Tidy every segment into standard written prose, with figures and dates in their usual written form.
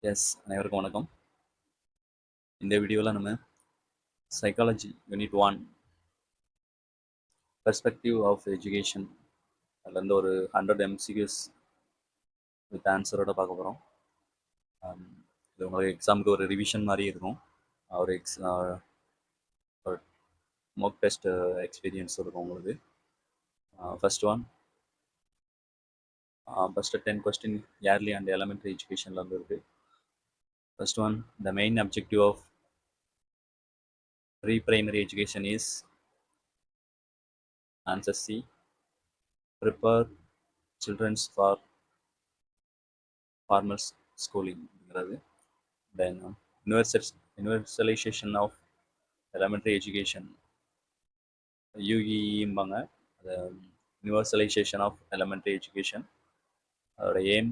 S அனைவருக்கும் வணக்கம். இந்த வீடியோவில் நம்ம psychology unit 1 perspective of education அதுலேருந்து ஒரு 100 MCQs வித் ஆன்சரோட பார்க்க போகிறோம். இது உங்களுக்கு எக்ஸாமுக்கு ஒரு ரிவிஷன் மாதிரி இருக்கும். ஒரு மோக் டெஸ்ட் எக்ஸ்பீரியன்ஸ் இருக்கும் உங்களுக்கு. First one first 10 question early and elementary எஜுகேஷனில் இருக்குது. First one, the main objective of pre-primary education is answer C, prepare children for formal schooling. Then universalisation of elementary education, UEEம்பாங்க. the universalisation of elementary education அதோட aim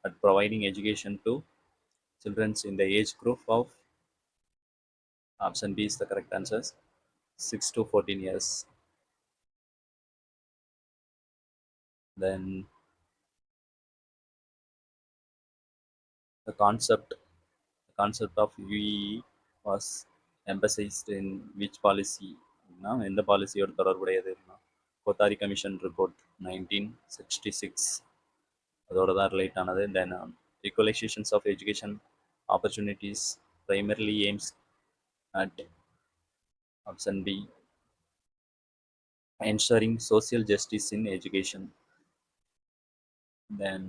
at providing education to children in the age group of option B is the correct answer, 6 to 14 years. Then the concept of UEE was emphasized in which policy? எந்த பாலிசியோட தொடர்புடையது? Kothari commission report 1966 அதோட தான் relate ஆனது. தென் equalizations of education opportunities primarily aims at option B, ensuring social justice in education. Then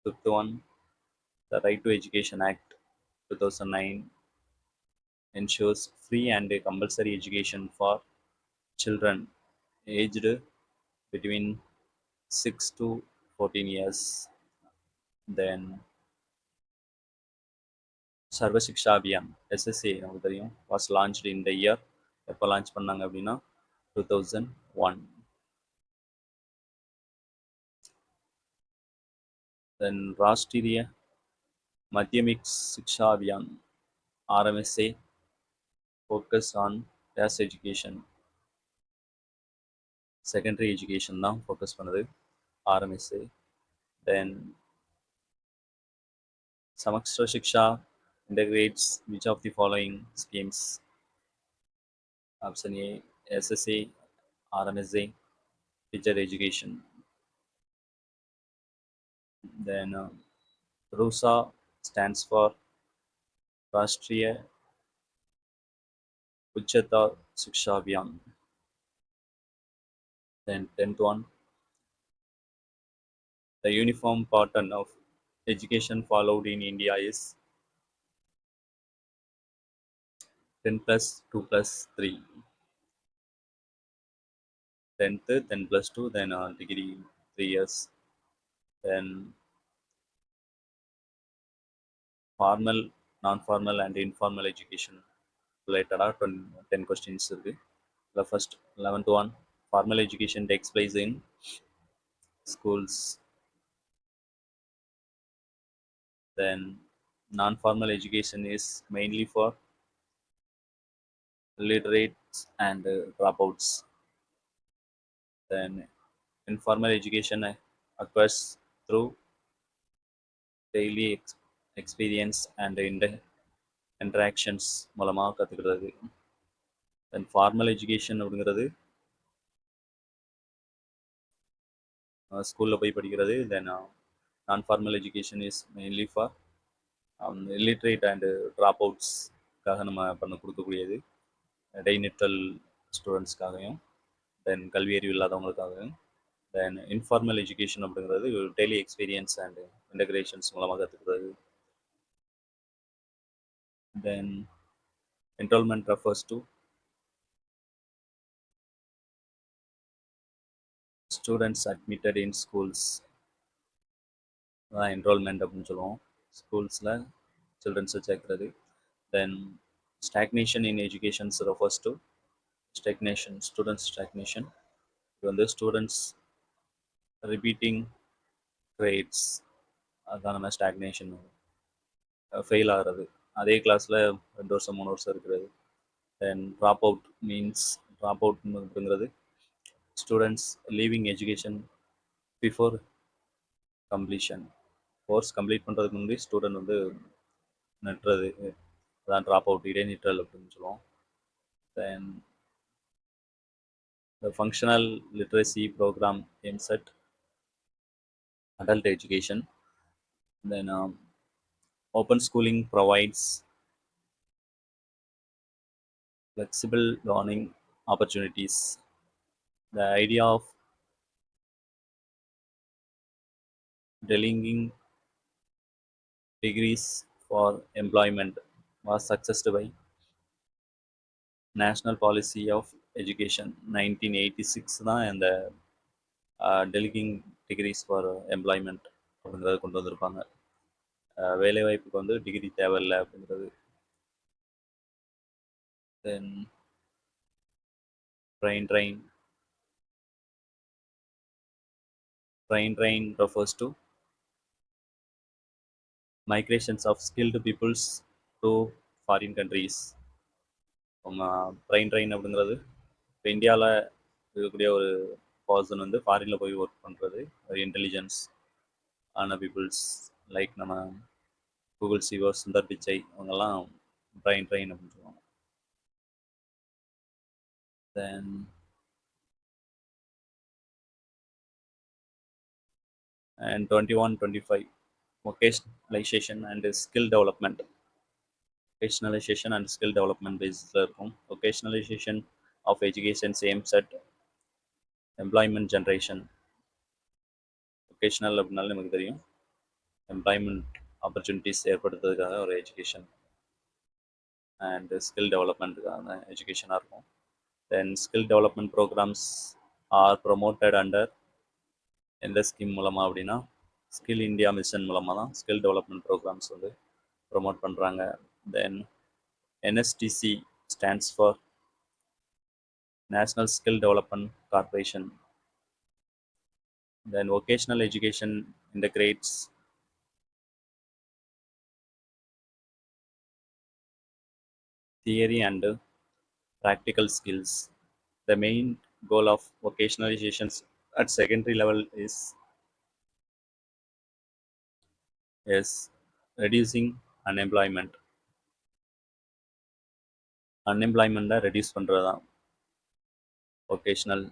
fifth one, the Right to Education Act 2009 ensures free and compulsory education for children aged between 6 to 14 years. Then Sarva Shiksha Abhiyan SSA நமக்கு தெரியும் was launched in the year, எப்போ launch பண்ணாங்க அப்படின்னா 2001. Then Rashtriya Madhyamik Shiksha Abhiyan RMSA focus on as education, secondary education தான் focus பண்ணுது RMSA. Then Samagra Shiksha integrates which of the following schemes? Option A, SSA, RMSA, teacher education. Then RUSA stands for Rashtriya Uchchata Shiksha Abhiyan. Then 10th one, the uniform pattern of education followed in India is 10 plus 2 plus 3. 10th, 10 plus 2, then degree 3 years. Then formal, non-formal and informal education related 10 questions. The first 11th one, formal education takes place in schools. Then non-formal education is mainly for literates and dropouts. Then informal education occurs through daily experience and interactions மூலமாக கற்றுக்கிறது. தென் formal education அப்படிங்கிறது ஸ்கூலில் போய் படிக்கிறது. Then நான் formal education is mainly for illiterate and drop அவுட்ஸ்க்காக நம்ம கொடுக்கக்கூடியது, இடைநிற்றல் ஸ்டூடெண்ட்ஸ்க்காகவும் தென் கல்வி அறிவு இல்லாதவங்களுக்காகவும். தென் இன்ஃபார்மல் எஜுகேஷன் அப்படிங்கிறது டெய்லி எக்ஸ்பீரியன்ஸ் அண்ட் இன்டகிரேஷன்ஸ் மூலமாக கற்றுக்கிறது. Then enrollment refers to students admitted in schools. enrollment அப்படின்னு சொல்லுவோம், ஸ்கூல்ஸில் சில்ட்ரன்ஸை சேர்க்கிறது. தென் stagnation in education refers to stagnation, students stagnation. இது வந்து ஸ்டூடெண்ட்ஸ் ரிப்பீட்டிங் கிரேட்ஸ், அதுதான் நம்ம ஸ்டாக்னேஷன், ஃபெயில் ஆகிறது, அதே கிளாஸில் 2 வருஷம் 3 வருஷம் இருக்கிறது. Then drop out means, drop அவுட்ங்கிறது students leaving education before completion. Course complete பண்ணுறதுக்கு முன்னாடி ஸ்டூடெண்ட் வந்து நிட்டுறது, அதான் ட்ராப் அவுட், இடைநிற்றல் அப்படின்னு சொல்லுவோம். தென் the functional literacy program aims at adult education. Then open schooling provides flexible learning opportunities. The idea of delaying degrees for employment was successed by National Policy of Education 1986 தான் இந்த delaying degrees for employment அப்படிங்கிறத கொண்டு வந்திருப்பாங்க. வேலைவாய்ப்புக்கு வந்து degree தேவையில்லை அப்படிங்கிறது. தென் train train train train refers to migrations of skilled peoples to foreign countries. Train train அப்படிங்கிறது இப்போ இந்தியாவில் இருக்கக்கூடிய ஒரு பர்சன் வந்து ஃபாரினில் போய் ஒர்க் பண்ணுறது, ஒரு இன்டெலிஜென்ஸ் ஆன பீப்புள்ஸ் லைக் நம்ம கூகுள் சிஓ சுந்தர் பிச்சை அவங்கெல்லாம் ட்ரெயின் ட்ரெயின் அப்படின்னு சொல்லுவாங்க. தென் and 21-25 vocationalization and skill development. Vocationalization and skill development பேஸில் இருக்கும். Vocationalization of education aims at employment generation. Vocational அப்படின்னாலும் நமக்கு தெரியும், எம்ப்ளாய்மெண்ட் ஆப்பர்ச்சுனிட்டிஸ் ஏற்படுத்துறதுக்காக ஒரு எஜுகேஷன் அண்ட் ஸ்கில் டெவலப்மெண்ட்டுக்கான எஜுகேஷனாக இருக்கும். Then skill development programs are promoted under எந்த ஸ்கீம் மூலமாக அப்படின்னா ஸ்கில் இந்தியா மிஷன் மூலமாக தான் ஸ்கில் டெவலப்மெண்ட் ப்ரோக்ராம்ஸ் வந்து ப்ரொமோட் பண்ணுறாங்க. Then NSDC stands for national skill development corporation. Then vocational education integrates theory and practical skills. The main goal of vocationalizations at secondary level is reducing unemployment. Unemployment reduce பண்ணுறது தான் vocational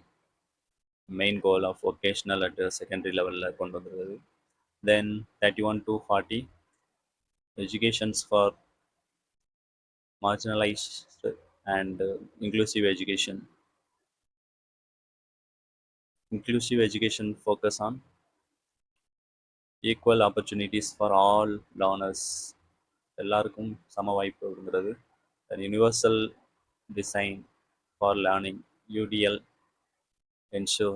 main goal of vocational at secondary level கொண்டு வந்துருக்குது. Then 31 to 40 educations for marginalized and inclusive education. Inclusive education focus on equal opportunities for all learners. எல்லாருக்கும் சம வாய்ப்பு அப்படிங்கிறது. Universal design for learning UDL ensure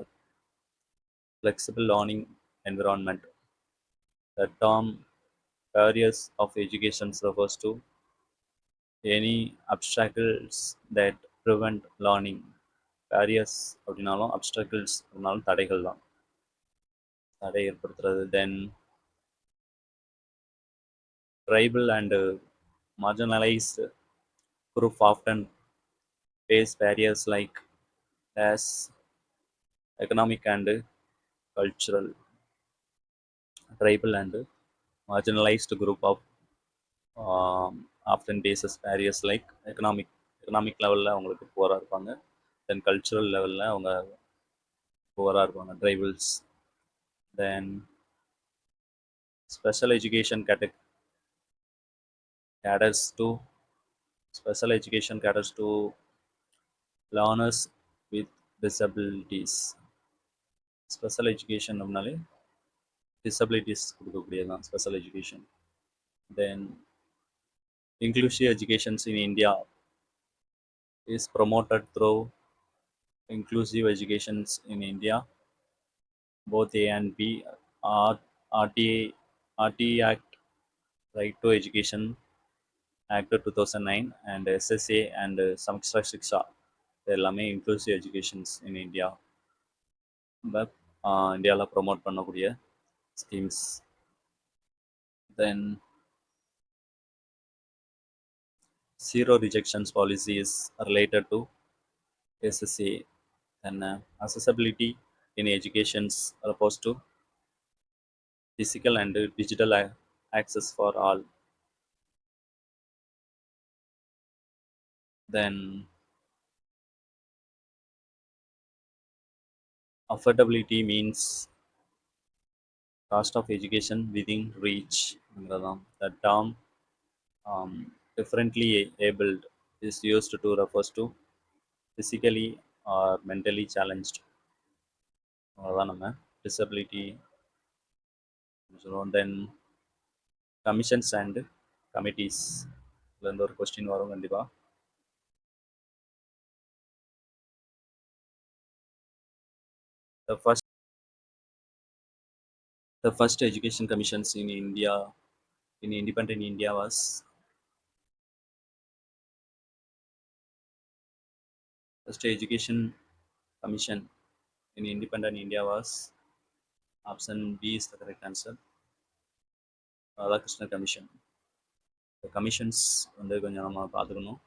flexible learning environment. The term barriers of education refers to any obstacles that prevent learning. Barriers அப்படின்னாலும் obstacles அப்படின்னாலும் தடைகள் தான், தடை ஏற்படுத்துறது. தென் tribal and marginalized group often face barriers like as economic and cultural. Tribal and marginalized group of often faces barriers like economic லெவலில் அவங்களுக்கு புவராக இருப்பாங்க. தென் cultural லெவலில் அவங்க புவராக இருப்பாங்க, tribals. Then special education caters to special education caters to learners with disabilities. Special education அப்படின்னாலே disabilities கொடுக்கக்கூடியது தான் special education. Then inclusive education in India is promoted through inclusive educations in India, both A and B. RTE Act, Right to Education Act 2009 and SSA and Samagra Shiksha எல்லாமே inclusive educations in India இந்தியாவில் promote பண்ணக்கூடிய schemes. Then zero rejections policy is related to SSA. Then accessibility in educations opposed to physical and digital access for all. Then affordability means cost of education within reach. The term differently abled is used to refers to physically or mentally challenged. அவ்வளோதான் நம்ம disability சொல்லுவோம். Then commissions and committees இதுலேருந்து ஒரு question வரும் கண்டிப்பாக. The first education commissions in India, in independent India, was first education commission in independent India was option B is the correct answer. Radhakrishna Commission. The commissions வந்து கொஞ்சம் நம்ம பார்த்துக்கணும்.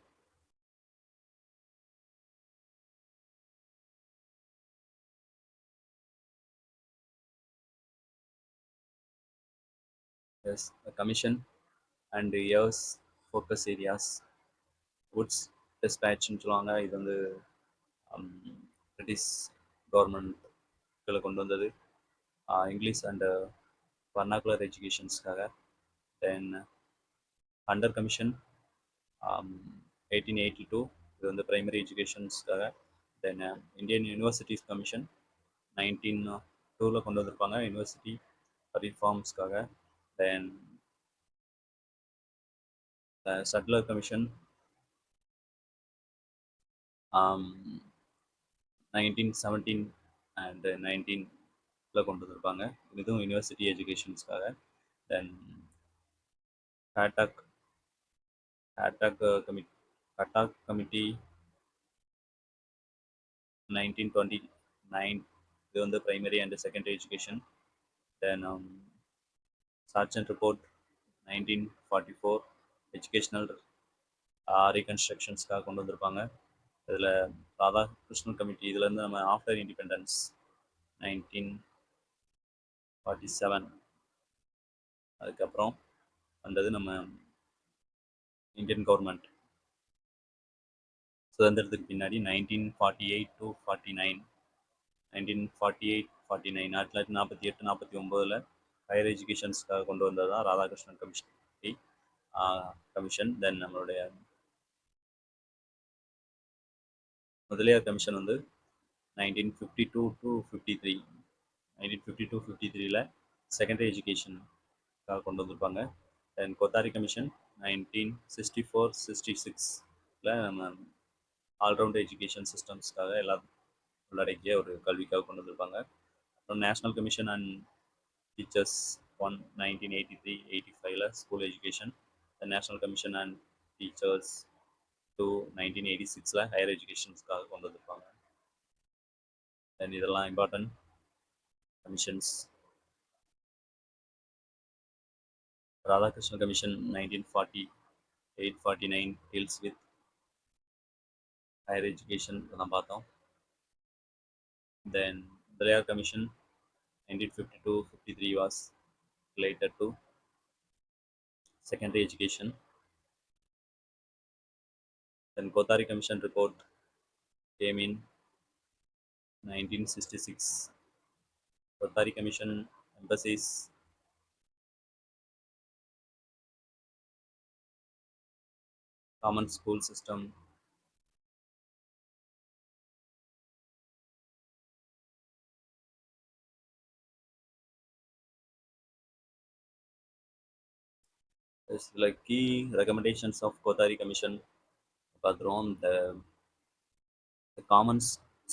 Yes, the commission and years focus areas. Woods dispatchன்னு சொல்லுவாங்க. இது வந்து British government கொண்டு வந்தது. English and vernacular எஜுகேஷன்ஸ்க்காக. தென் அண்டர் கமிஷன் 1882 இது வந்து பிரைமரி எஜுகேஷன்ஸ்க்காக. தென் இந்தியன் யூனிவர்சிட்டிஸ் கமிஷன் 1902 கொண்டு வந்திருப்பாங்க யூனிவர்சிட்டி ரிஃபார்ம்ஸ்க்காக. தென் சட்லர் கமிஷன் 1917 அண்ட் 19 கொண்டு வந்திருப்பாங்க. இதுவும் யூனிவர்சிட்டி எஜுகேஷன்ஸ்க்காக. தென் ஹேட்டாக் கமிட்டி 1929 இது வந்து primary and secondary education. Then Sargent report 1944 educational ரீகன்ஸ்ட்ரக்ஷன்ஸ்க்காக கொண்டு வந்திருப்பாங்க. இதில் ராதாகிருஷ்ணன் கமிட்டி இதுலேருந்து நம்ம ஆஃப்டர் இண்டிபெண்டன்ஸ் 1947 அதுக்கப்புறம் வந்தது நம்ம இந்தியன் கவர்மெண்ட் சுதந்திரத்துக்கு பின்னாடி 1948 to 49 1948-49 1948-49 ஹையர் எஜுகேஷன்ஸ்க்காக கொண்டு வந்தது தான் ராதாகிருஷ்ணன் கமிஷன். தென் நம்மளுடைய முதலியார் கமிஷன் வந்து 1952 to 53 1952 53 செகண்டரி எஜுகேஷனுக்காக கொண்டு வந்திருப்பாங்க. தென் கொத்தாரி கமிஷன் 1964-66 நம்ம ஆல்ரவுண்ட் எஜுகேஷன் சிஸ்டம்ஸ்க்காக எல்லாம் உள்ளடக்கிய ஒரு கல்விக்காக கொண்டு வந்திருப்பாங்க. அப்புறம் national commission and teachers 1983-85 school education. National commission and teachers 1986 higher எஜுகேஷன்ஸ்க்காக கொண்டு வந்திருப்பாங்க. தென் இதெல்லாம் important commissions. Radhakrishna commission 1948-49 deals with higher education இதெல்லாம் பார்த்தோம். Then Dalayar Commission 1952-53 was related to secondary education. Then Kothari Commission report came in 1966. Kothari Commission emphasizes common school system. It's like key recommendations of Kothari Commission. The common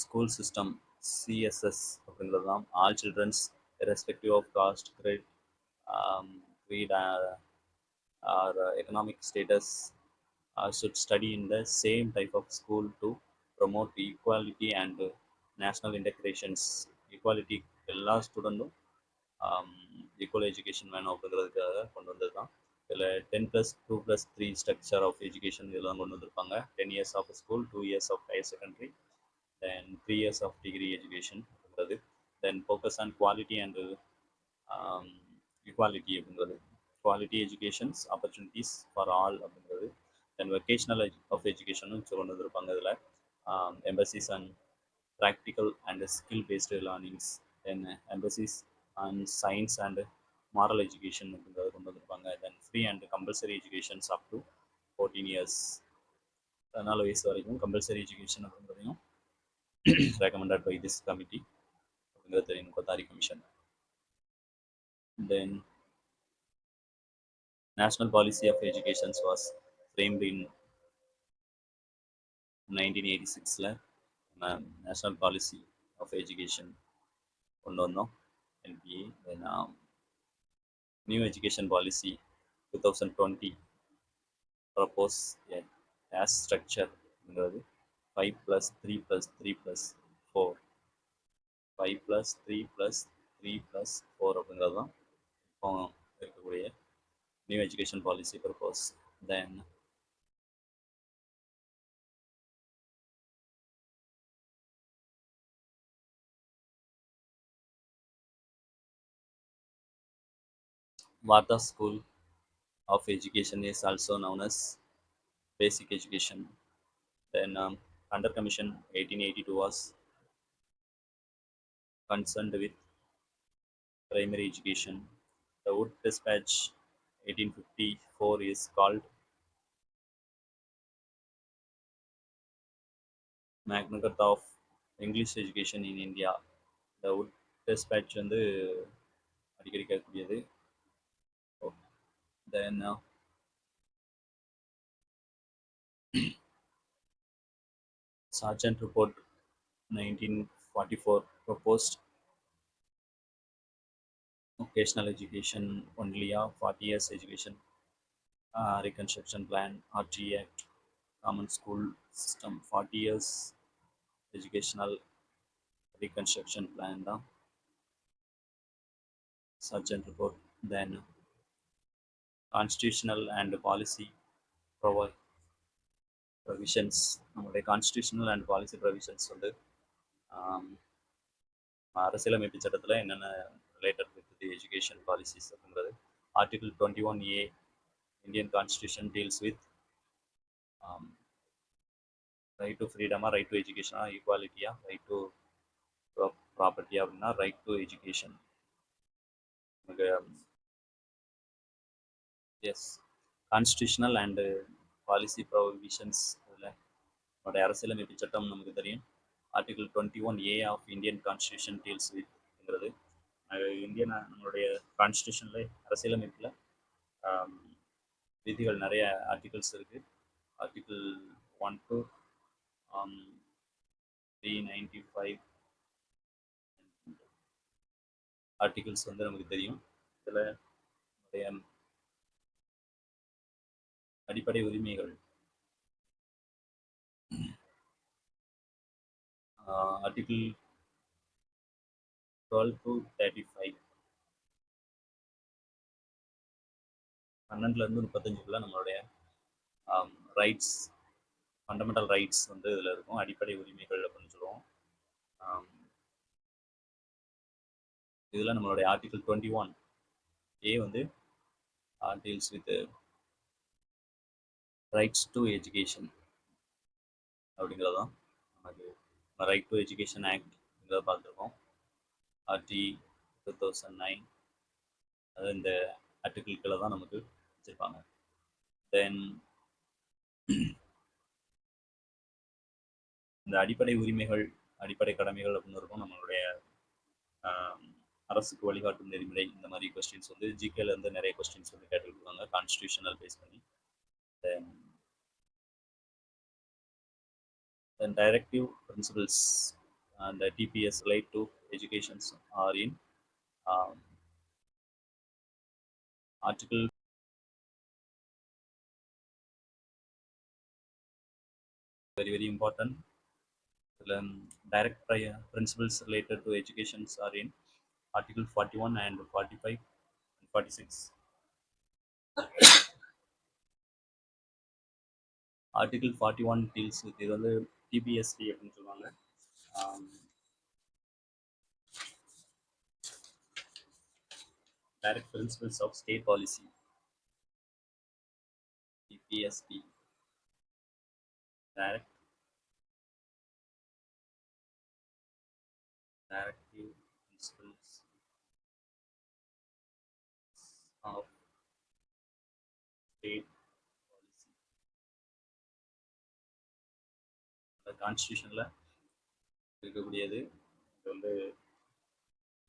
school system CSS அப்படிங்கிறதுலாம் all children's irrespective of caste, creed or economic status should study in the same type of school to promote equality and national integrations. Equality எல்லா ஸ்டூடெண்ட்டும் equal education வேணும் அப்படிங்கிறதுக்காக கொண்டு வந்தது தான். இதில் 10+2+3 structure of education இதெல்லாம் கொண்டு வந்திருப்பாங்க. 10 years of school, 2 years of higher secondary, then 3 years of degree education அப்படிங்கிறது. Then focus on quality and um, equality அப்படிங்கிறது quality educations opportunities for all அப்படிங்கிறது then vocational of education கொண்டு வந்திருப்பாங்க இதில் emphasis on practical and skill based learnings then emphasis on science and moral education அப்படிங்கிறது கொண்டு வந்திருப்பாங்க then free and compulsory educations up to 14 years 14 வயசு வரைக்கும் compulsory education அப்படிங்கிறதையும் recommended by this committee அப்படிங்கிறது தெரியும் Kothari commission then national policy of education was framed in 1986ல national policy of education கொண்டு வந்தோம் NPA then new education policy 2020 propose a as structure 5 plus 3 plus 3 plus 4 5 plus 3 plus 3 plus 4 அப்படிங்கிறது தான் இப்போ இருக்கக்கூடிய new education policy purpose then Varda School of Education is also known as basic education. Then under commission 1882 was concerned with primary education. The Wood Dispatch 1854 is called Magna Carta of English education in India. The Wood Dispatch வந்து அடிக்கடி கேட்கக்கூடியது. Then Sergeant Report 1944 proposed vocational education only 40 years education reconstruction plan RTE Act common school system 40 years educational reconstruction plan தான் Sergeant report then constitutional and policy provisions நம்மளுடைய constitutional and policy provisions வந்து அரசியலமைப்பு சட்டத்தில் என்னென்ன related with the education policies அப்படிங்கிறது article 21A Indian Constitution deals with right to freedom, right to education, equality, right to property அப்படின்னா right to education. Yes, constitutional and policy provisions நம்மளுடைய அரசியலமைப்பு சட்டம் நமக்கு தெரியும் article 21A of Indian constitution deals வித்ங்கிறது Indian நம்மளுடைய கான்ஸ்டியூஷனில் அரசியலமைப்பில் விதிகள் நிறைய ஆர்டிகிள்ஸ் இருக்குது ஆர்டிகிள் 1 to 395 ஆர்டிகிள்ஸ் வந்து நமக்கு தெரியும் இதில் அடிப்படை உரிமைகள் ஆர்டிகிள் 12 to 35 12 to 35 நம்மளுடைய ரைட்ஸ் ஃபண்டமெண்டல் ரைட்ஸ் வந்து இதில் இருக்கும் அடிப்படை உரிமைகள் அப்படின்னு சொல்லுவோம் இதில் நம்மளுடைய ஆர்டிகிள் 21A வந்து deals with rights to education அப்படிங்கிறது தான் நமக்கு ரைட் டு எஜுகேஷன் ஆக்ட் அப்படிங்கிறத பார்த்துருக்கோம் RTE 2009 அது இந்த ஆர்டிகிள்களை தான் நமக்கு வச்சுருப்பாங்க தென் இந்த அடிப்படை உரிமைகள் அடிப்படை கடமைகள் அப்படின்னு இருக்கும் நம்மளுடைய அரசுக்கு வழிகாட்டும் நெறிமுறை இந்த மாதிரி கொஸ்டின்ஸ் வந்து ஜிகேல இருந்து நிறைய கொஸ்டின்ஸ் வந்து கேட்டுருக்காங்க கான்ஸ்டியூஷனல் பேஸ் பண்ணி then directive principles and the TPS relate to education are in article very important direct principles related to education are in article 41 and 45 and 46 article 41 deals with இது வந்து TPSC அப்படின்னு சொல்லுவாங்க Direct Principles of State Policy, TPSP. Direct Directive Principles of State Policy. கான்ஸ்டியூஷனில் இருக்கக்கூடியது. இது வந்து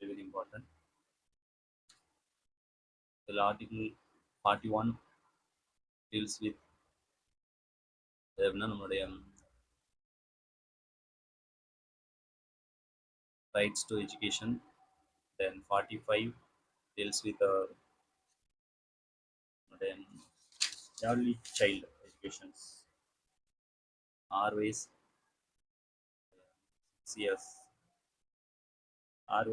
very important. இதில் article 41 deals with எப்படின்னா நம்மளுடைய rights to education. Then 45 deals with then early child education. Always CS. ஆறு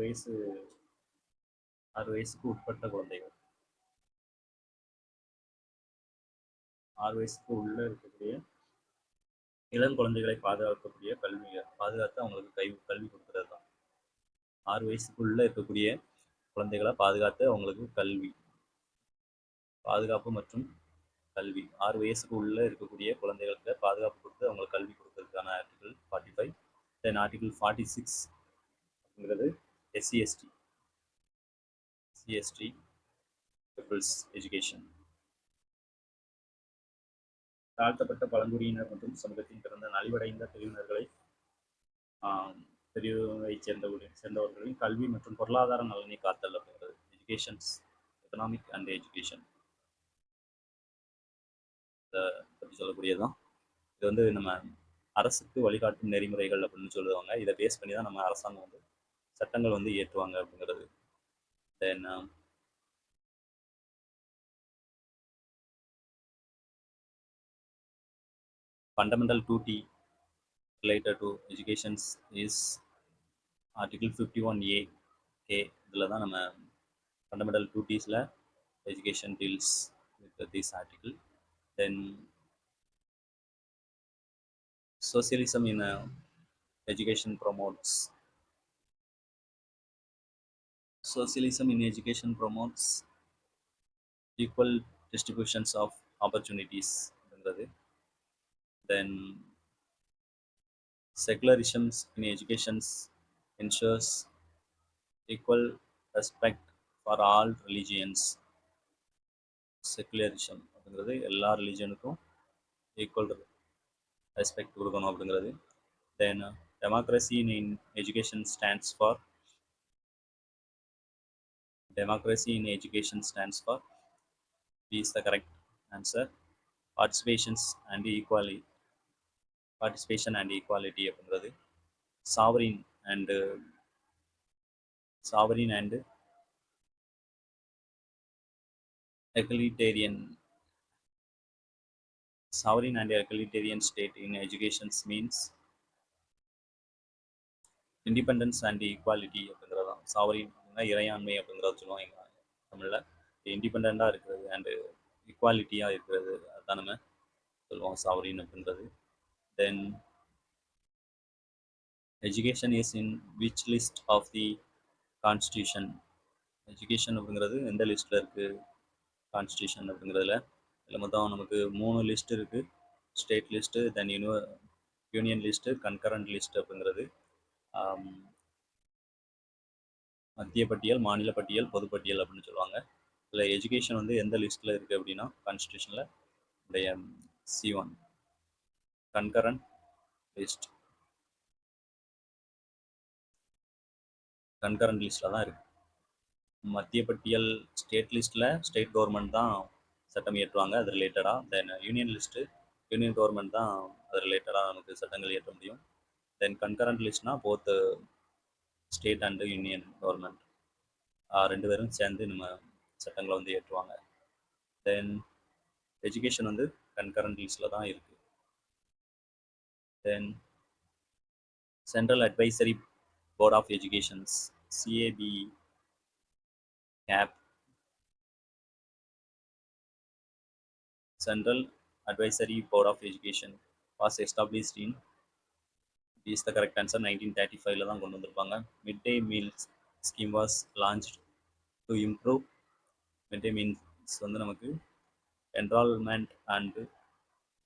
வயசுக்கு உட்பட்ட குழந்தைகள், 6 வயசுக்கு உள்ள இருக்கக்கூடிய இளம் குழந்தைகளை பாதுகாக்கக்கூடிய பாதுகாத்து அவங்களுக்கு கல்வி கொடுக்கறது தான். 6 வயசுக்குள்ள இருக்கக்கூடிய குழந்தைகளை பாதுகாத்து அவங்களுக்கு பாதுகாப்பு மற்றும் கல்வி. 6 வயசுக்கு உள்ள இருக்கக்கூடிய குழந்தைகளுக்கு பாதுகாப்பு கொடுத்து அவங்களுக்கு கல்வி கொடுக்கறதுக்கான ஆர்டிகிள் 45. தென் ஆர்டிகிள் 46 அப்படிங்கிறது SC/ST பீப்புள்ஸ் எஜுகேஷன். தாழ்த்தப்பட்ட பழங்குடியினர் மற்றும் சமூகத்தின் பிறந்த நலிவடைந்த பிரிவை சேர்ந்தவர்களின் கல்வி மற்றும் பொருளாதார நலனை காத்தல் அப்படிங்கிறது எஜுகேஷன்ஸ், எக்கனாமிக் அண்ட் எஜுகேஷன் பற்றி சொல்லக்கூடியதான். இது வந்து நம்ம அரசுக்கு வழிகாட்டும் நெறிமுறைகள் அப்படின்னு சொல்லுவாங்க. இதை பேஸ் பண்ணி தான் நம்ம அரசாங்கம் வந்து சட்டங்கள் வந்து ஏற்றுவாங்க அப்படிங்கிறது. தென் fundamental duty related to education is article 51A இதில் தான் நம்ம fundamental dutiesல education deals with this article. Then socialism in education promotes equal distributions of opportunities அப்படிங்கிறது. Then secularism in education ensures equal respect for all religions. Secularism அப்படிங்கிறது எல்லா ரிலிஜனுக்கும் equal respect கொடுக்கணும் அப்படிங்கிறது. தென் democracy in education stands for B is the correct answer. Participation and equality அப்படிங்கிறது. sovereign and egalitarian state in education means independence and equality அப்படிங்கிறது தான். Sovereign இறையாண்மை அப்படிங்கிறத சொல்லுவாங்க தமிழில். இண்டிபெண்ட்டாக இருக்கிறது அண்டு ஈக்குவாலிட்டியாக இருக்கிறது, அதுதான் நம்ம சொல்லுவோம் சாவரின் அப்படின்றது. Then education is in which list of the constitution. Education அப்படிங்கிறது எந்த லிஸ்ட்டில் இருக்குது கான்ஸ்டியூஷன் அப்படிங்கிறதுல? இதில் மொத்தம் நமக்கு 3 லிஸ்ட் இருக்குது. ஸ்டேட் லிஸ்ட்டு, தென் யூனியன் லிஸ்ட்டு, கன்கரண்ட் லிஸ்ட் அப்படிங்கிறது. மத்திய பட்டியல், மாநில பட்டியல், பொதுப்பட்டியல் அப்படின்னு சொல்லுவாங்க. இதில் எஜுகேஷன் வந்து எந்த லிஸ்ட்டில் இருக்குது அப்படின்னா கான்ஸ்டியூஷனில் உடைய C1 கன்கரண்ட் லிஸ்ட்டில் தான் இருக்குது. மத்திய பட்டியல் ஸ்டேட் லிஸ்ட்டில் ஸ்டேட் கவர்மெண்ட் தான் சட்டம் இயற்றுவாங்க அது ரிலேட்டடாக. தென் யூனியன் கவர்மெண்ட் தான் அது ரிலேட்டடாக நமக்கு சட்டங்கள் இயற்ற முடியும். தென் கன்கரண்ட் லிஸ்ட்னா both state and union government 2 பேரும் சேர்ந்து நம்ம சட்டங்களை வந்து ஏற்றுவாங்க. தென் எஜுகேஷன் வந்து கன்கரண்ட் லிஸ்ட்டில் தான் இருக்குது. Then central advisory board of educations CAB Central Advisory Board of Education was established in is the correct answer 1935 தான் கொண்டு வந்திருப்பாங்க. Mid day meals scheme was launched to improve mid day meals வந்து நமக்கு என்ரால்மெண்ட் and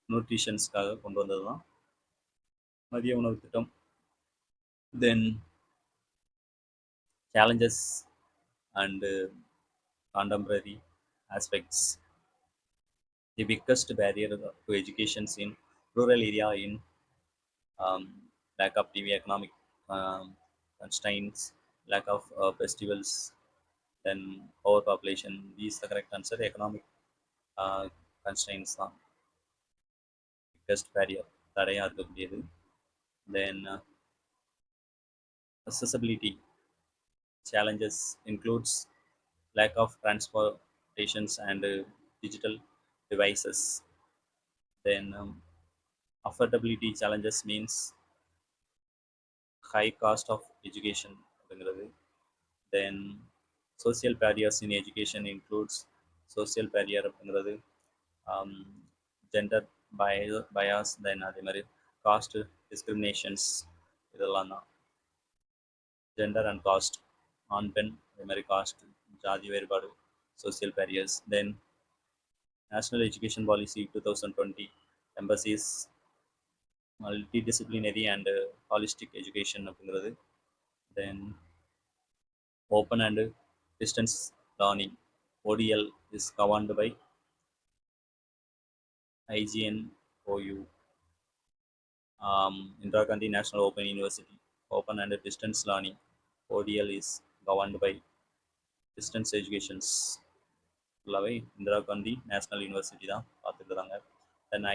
நியூட்ரிஷன்ஸ்க்காக கொண்டு வந்தது தான் மதிய உணவு திட்டம். தென் challenges and contemporary aspects. The biggest barrier to education in rural area in um, lack of TV economic constraints, lack of festivals, then overpopulation. These the correct answer. Economic uh, constraints தான் biggest barrier தடையா இருக்கக்கூடியது. Then accessibility challenges includes lack of transportations and digital devices. Then affordability challenges means high cost of education. Then social barriers in education includes social barrier um, gender bias, then அதே மாதிரி caste discriminations இதெல்லாம் தான் gender and caste ஆண் பெண் அதே மாதிரி caste ஜாதி வேறுபாடு social barriers. Then national education policy 2020 emphasizes multidisciplinary and holistic education அப்படிங்கிறது. Then open and distance learning ODL is governed by IGNOU. Indira Gandhi National Open University open and distance learning ODL is governed by distance educations ஃபுல்லாகவே Indira Gandhi national university தான் பார்த்துக்கிறாங்க. தென்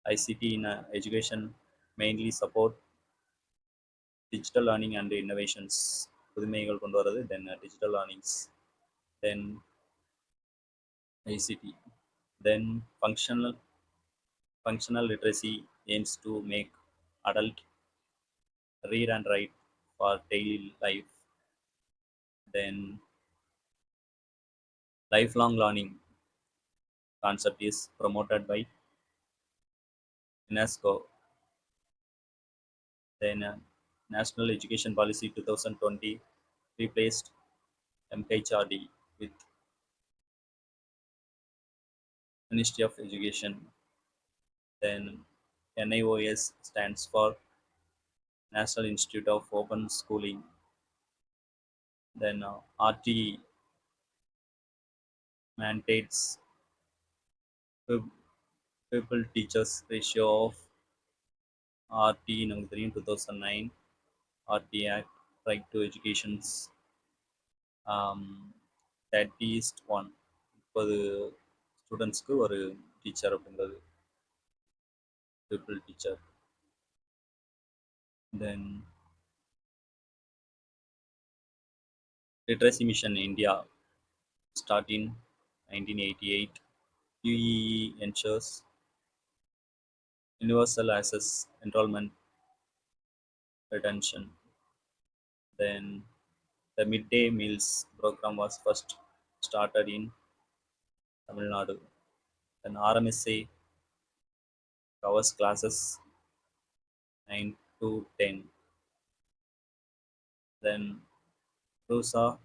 ICT in education mainly support digital learning and innovations புதுமைகள் கொண்டு வரது. Then digital learnings, then ICT, then functional literacy aims to make adult read and write for daily life. Then lifelong learning concept is promoted by UNESCO. Then National Education Policy 2020 replaced MHRD with Ministry of Education. Then NIOS stands for National Institute of Open Schooling. Then RTE mandates pupil teachers ratio of RTE number 3 in 2009, RTE Act, Right to Education's that is one. இப்போது ஸ்டூடெண்ட்ஸ்க்கு ஒரு teacher அப்படிங்கிறது pupil teacher. Then literacy mission in India start in 1988. UEE ensures universal access, enrollment, retention. Then the midday meals program was first started in Tamil Nadu. Then RMSA covers classes 9 to 10. Then RUSA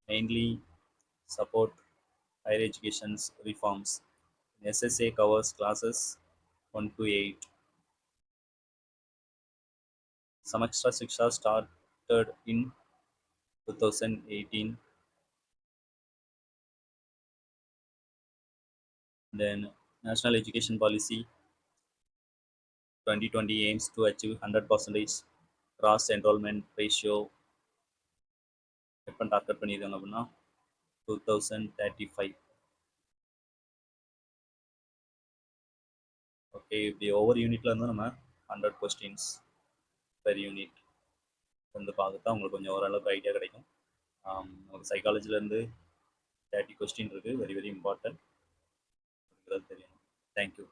mainly support higher education's reforms. SSA covers classes 1 to 8. Samagra Shiksha started in 2018. Then National Education Policy 2020 aims to achieve 100% cross enrollment ratio. எப்போ target பண்ணியிருக்காங்க அப்படின்னா 2035. Okay, இப்படி ஒவ்வொரு யூனிட்ல இருந்து நம்ம 100 questions per unit வந்து பார்த்துட்டா உங்களுக்கு கொஞ்சம் ஓரளவுக்கு ஐடியா கிடைக்கும். உங்களுக்கு சைக்காலஜிலேருந்து 30 கொஸ்டின் இருக்குது, வெரி வெரி இம்பார்ட்டன்ட் தெரியும். தேங்க்யூ.